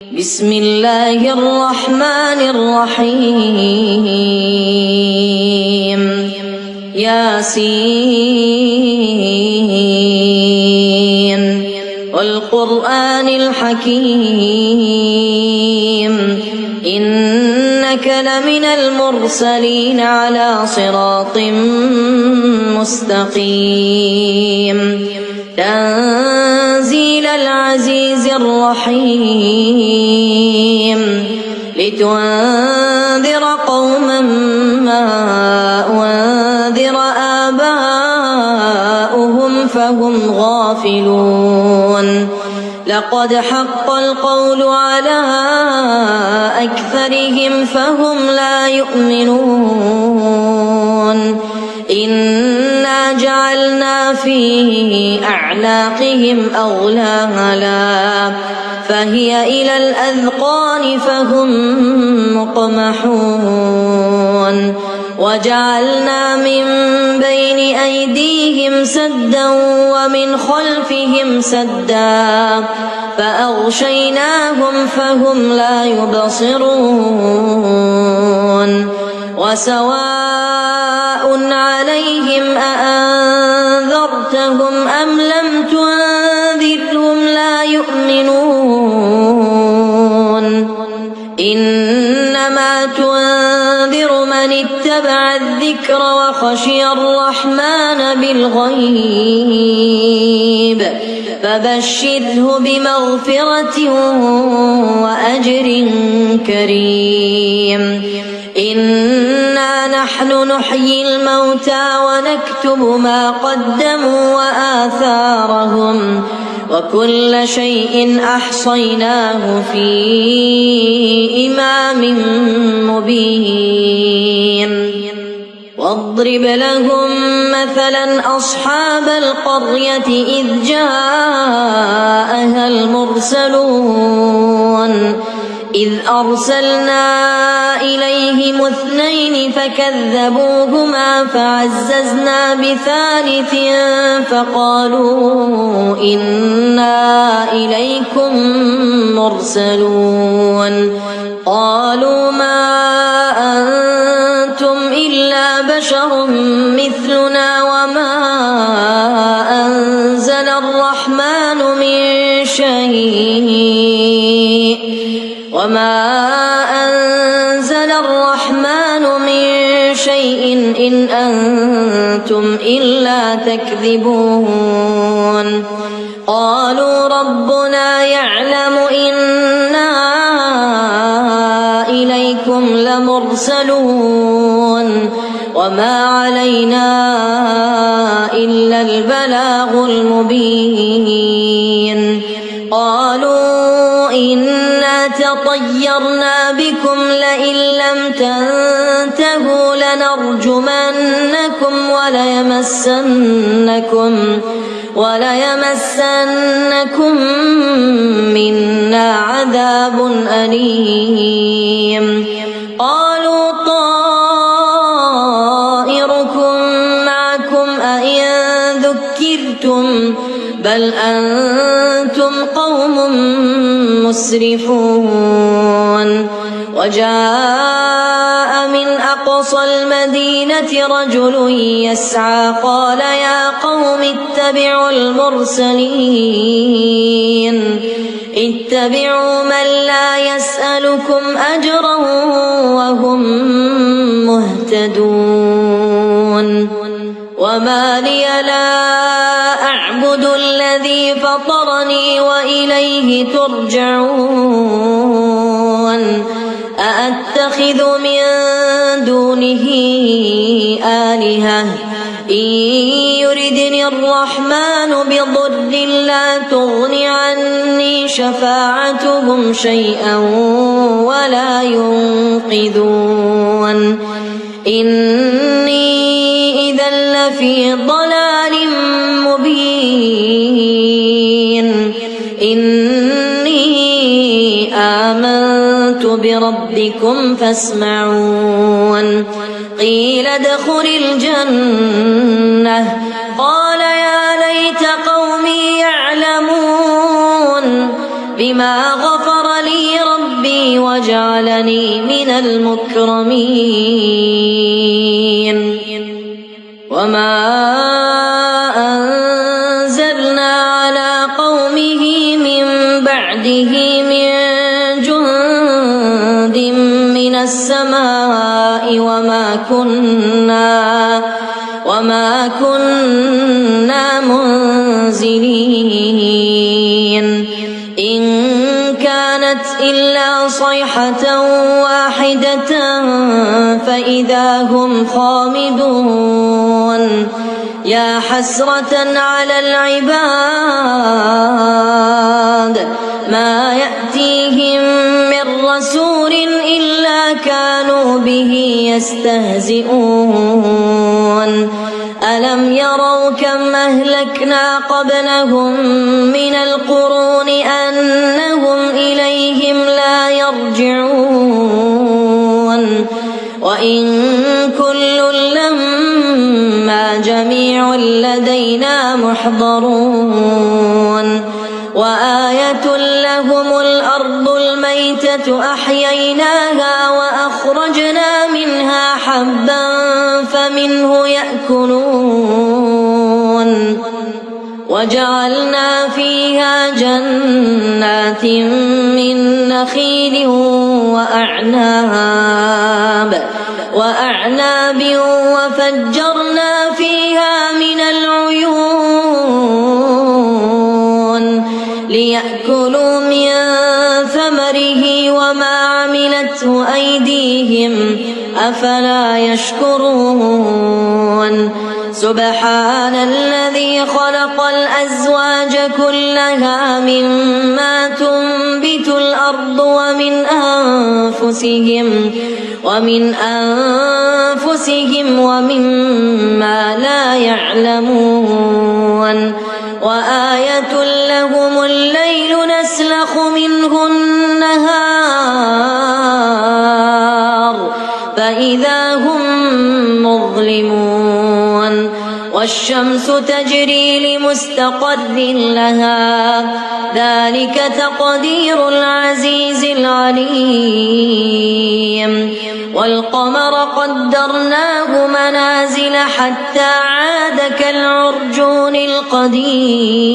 بسم الله الرحمن الرحيم ياسين والقرآن الحكيم إنك لمن المرسلين على صراط مستقيم تنزيل العزيز الرحيم لتنذر قوما ما أنذر آباؤهم فهم غافلون لقد حق القول على أكثرهم فهم لا يؤمنون إنا جعلنا في أعناقهم أغلالا فهي إلى الأذقان فهم مقمحون وجعلنا من بين أيديهم سدا ومن خلفهم سدا فأغشيناهم فهم لا يبصرون وسواء عليهم أأنذرتهم أم لم تنذرهم لا يؤمنون إنما تنذر من اتبع الذكر وخشي الرحمن بالغيب فبشره بمغفرة وأجر كريم إنا نحن نحيي الموتى ونكتب ما قدموا وآثارهم وكل شيء أحصيناه في إمام مبين واضرب لهم مثلا أصحاب القرية إذ جاءها المرسلون إذ أرسلنا إليهم اثنين فكذبوهما فعززنا بثالث فقالوا إنا إليكم مرسلون قالوا ما أنتم إلا بشر مثلنا وما أنزل الرحمن من شيء إن أنتم إلا تكذبون قالوا ربنا يعلم إنا إليكم لمرسلون وما علينا إلا البلاغ المبين قالوا إنا تطيرنا بكم لئن لم تنتهوا لنرجمنكم وليمسنكم منا عذاب أليم قالوا طائركم معكم أئن ذكرتم بل أنتم قوم مسرفون وجاء من أقصى المدينة رجل يسعى قال يا قوم اتبعوا المرسلين اتبعوا من لا يسألكم أجرا وهم مهتدون وما لي لا أعبد الذي فطرني وإليه ترجعون أأتخذ من دونه آلهة إن يردني الرحمن بضر لا تغن عني شفاعتهم شيئا ولا ينقذون إني إذا لفي ضلال مبين إني آمنت بربكم فاسمعون قيل ادخل الجنة قال يا ليت قومي يعلمون بما غفر لي وجعلني من المكرمين وما أنزلنا على قومه من بعده من جند من السماء وما كنا منزلين إن كانت إلا صيحة واحدة فإذا هم خامدون يا حسرة على العباد ما يأتيهم من رسول إلا كانوا به يستهزئون ألم يروا كم أهلكنا قبلهم من القرون أنهم إليهم لا يرجعون وإن كل لما جميع لدينا محضرون وآية لهم الأرض الميتة أحييناها وأخرجنا منها حبا فمنه يأكلون وجعلنا فيها جنات من نخيل وأعناب وفجرنا فيها من العيون ليأكلوا من ثمره وما عملته أيديهم أفلا يشكرون سبحان الذي خلق الأزواج كلها مما تنبت الأرض ومن أنفسهم ومما لا يعلمون وآية لهم الليل نسلخ منه النهار فإذا هم مظلمون والشمس تجري لمستقر لها ذلك تقدير العزيز العليم والقمر قدرناه منازل حتى عاد كالعرجون القديم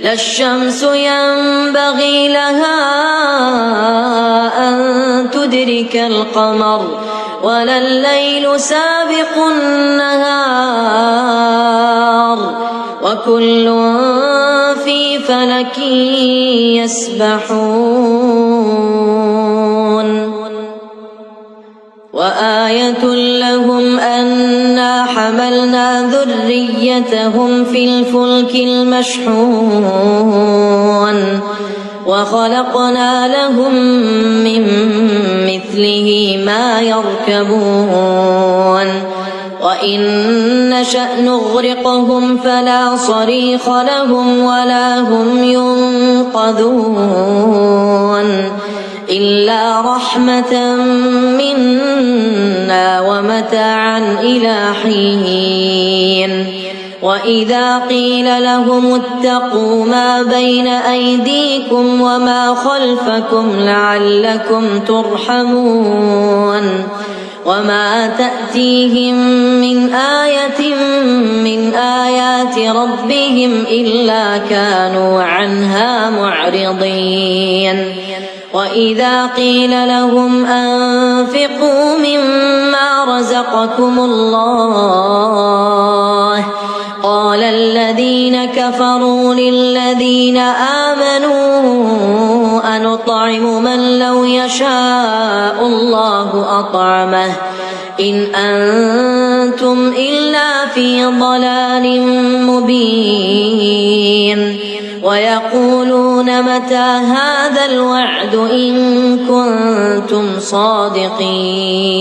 لا الشمس ينبغي لها أن تدرك القمر ولا الليل سابق النهار وكل في فلك يسبحون وآية لهم أنا حملنا ذريتهم في الفلك المشحون وخلقنا لهم من مثله ما يركبون وإن نشأ نغرقهم فلا صريخ لهم ولا هم ينقذون إلا رحمة منا ومتاعا إلى حين وإذا قيل لهم اتقوا ما بين أيديكم وما خلفكم لعلكم ترحمون وما تأتيهم من آية من آيات ربهم إلا كانوا عنها معرضين وإذا قيل لهم أنفقوا مما رزقكم الله قال الذين كفروا للذين آمنوا أنطعم من لو يشاء الله أطعمه إن أنتم إلا في ضلال مبين ويقولون متى هذا الوعد إن كنتم صادقين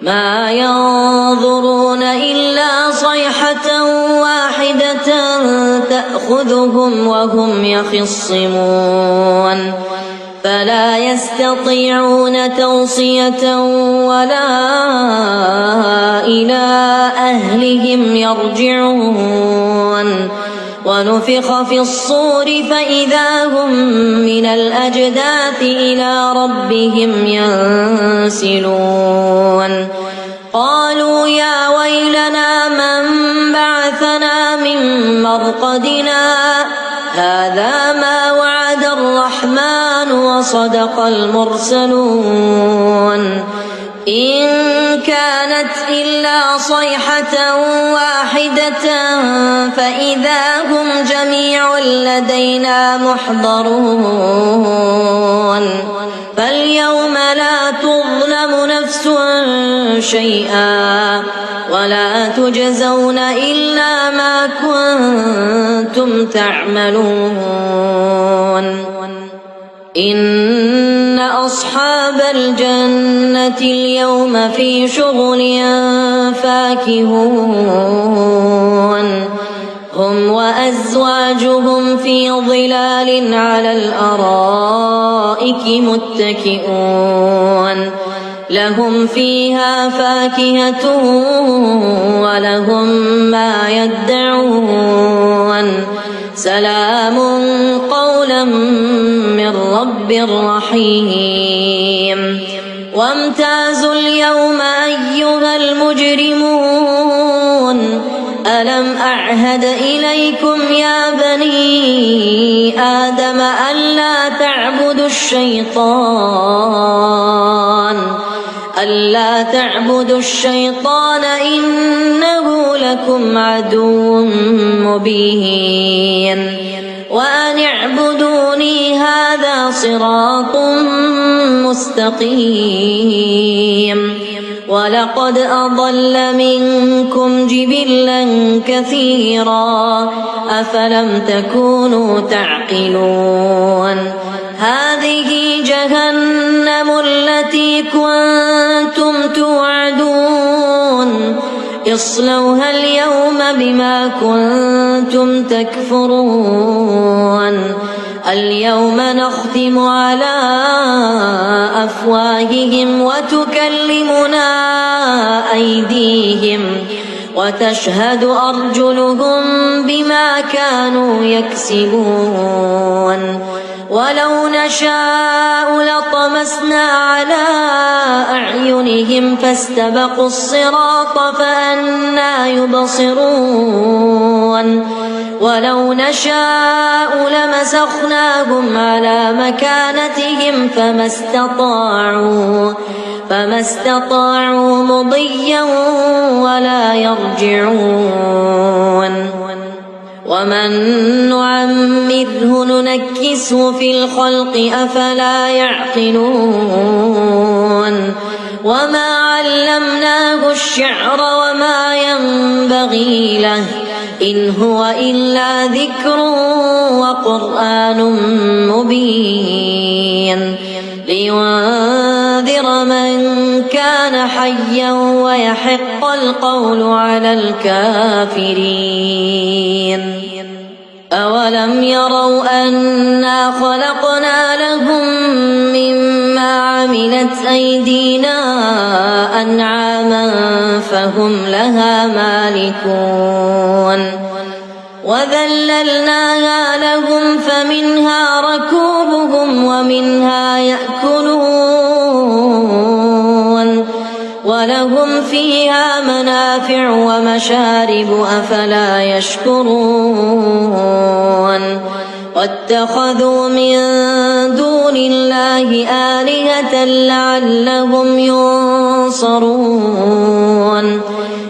ما ينظرون إلا صيحة واحدة تأخذهم وهم يخصمون فلا يستطيعون توصية ولا إلى أهلهم يرجعون ونفخ في الصور فإذا هم من من الأجداث إلى ربهم ينسلون قالوا يا ويلنا من بعثنا من مرقدنا هذا ما وعد الرحمن وصدق المرسلون إن كانت إلا صيحة واحدة فإذا هم جميع لدينا محضرون فاليوم لا تظلم نفس شيئا ولا تجزون إلا ما كنتم تعملون إن أصحاب الجنة اليوم في شغل فاكهون هم وأزواجهم في ظلال على الأرائك متكئون لهم فيها فاكهة ولهم ما يدعون سلام قولا من رب رحيم وامتازوا اليوم أيها المجرمون ألم أعهد إليكم يا بني آدم ألا تعبدوا الشيطان إنه لكم عدو مبين وأن اعبدوني هذا صراط مستقيم ولقد أضل منكم جبلا كثيرا أفلم تكونوا تعقلون هذه جهنم التي كنتم توعدون اصلوها اليوم بما كنتم تكفرون اليوم نختم على أفواههم وتكلمنا أيديهم وتشهد أرجلهم بما كانوا يكسبون ولو نشاء لطمسنا على أعينهم فاستبقوا الصراط فأنى يبصرون ولو نشاء لمسخناهم على مكانتهم فما استطاعوا مضيا ولا يرجعون ومن نعمره ننكسه في الخلق أفلا يعقلون وما علمناه الشعر وما ينبغي له إن هو إلا ذكر وقرآن مبين لينذر من كان حيا ويحق القول على الكافرين أولم يروا أنا خلقنا لهم مما عملت أيدينا أنعاما فهم لها مالكون وذللناها لهم فمنها ركوبهم ومنها يأكلون ولهم فيها منافع ومشارب أفلا يشكرون واتخذوا من دون الله آلهة لعلهم ينصرون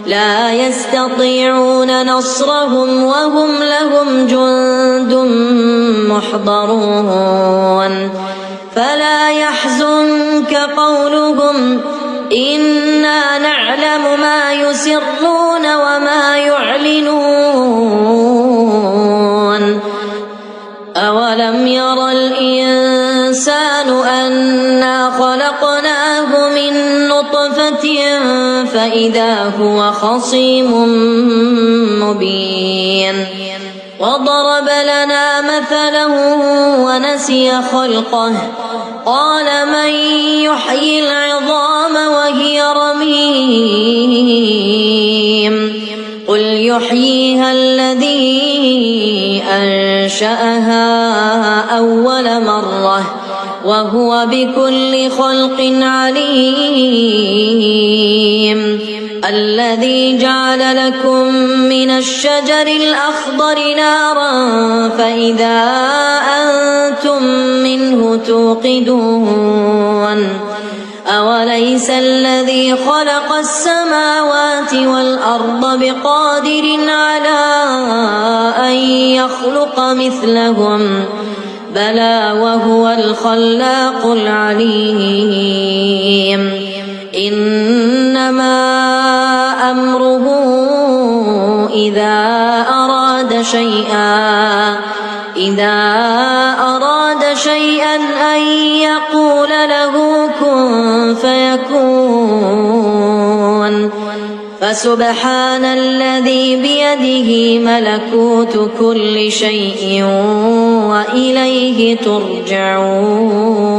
لا يستطيعون نصرهم وهم لهم جند محضرون فلا يحزنك قولهم إنا نعلم ما يسرون وما يعلنون أولم ير الإنسان أنا خلقناه من نطفة فإذا هو خصيم مبين وضرب لنا مثلا ونسي خلقه قال من يحيي العظام وهي رميم قل يحييها الذي أنشأها أول مرة وهو بكل خلق عليم. الذي جعل لكم من الشجر الأخضر نارا فإذا أنتم منه توقدون. أوليس الذي خلق السماوات والأرض بقادر على أن يخلق مثلهم بلى وهو الخلاق العليم. إنما أمره إذا أراد شيئا أن يقول له كن فيكون. فسبحان الذي بيده ملكوت كل شيء وإليه ترجعون.